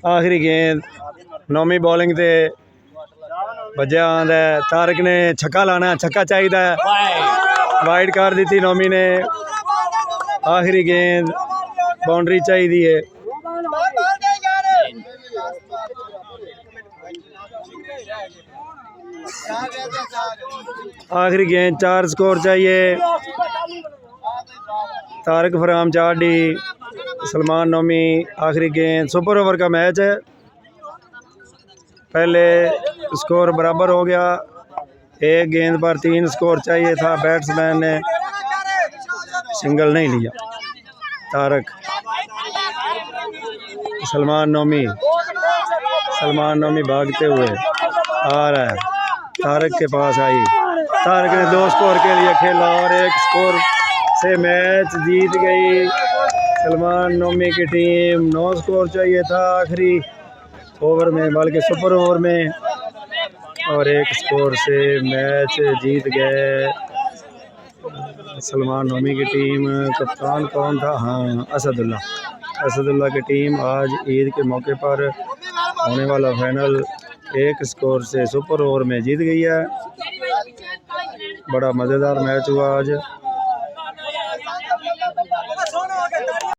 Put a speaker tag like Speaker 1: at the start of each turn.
Speaker 1: आखिरी गेंद नौमी बॉलिंग ते बजा आंदा है। तारक ने छक्का लाना, छक्का चाहिए, वाइड कर दी नौमी ने। आखिरी गेंद बाउंड्री चाहिए है। आखिरी गेंद 4 स्कोर चाहिए। तारक फराम 4 डी, सलमान नौमी। आखिरी गेंद, सुपर ओवर का मैच है। पहले स्कोर बराबर हो गया, एक गेंद पर 3 स्कोर चाहिए था। बैट्समैन ने सिंगल नहीं लिया। तारक, सलमान नौमी भागते हुए आ रहा है, तारक के पास आई। तारक ने 2 स्कोर के लिए खेला और 1 स्कोर से मैच जीत गई सलमान नौमी की टीम। 9 स्कोर चाहिए था आखिरी ओवर में, बल्कि सुपर ओवर में, और 1 स्कोर से मैच जीत गए सलमान नौमी की टीम। कप्तान कौन था? हाँ, असदुल्ला की टीम आज ईद के मौके पर होने वाला फाइनल 1 स्कोर से सुपर ओवर में जीत गई है। बड़ा मज़ेदार मैच हुआ आज।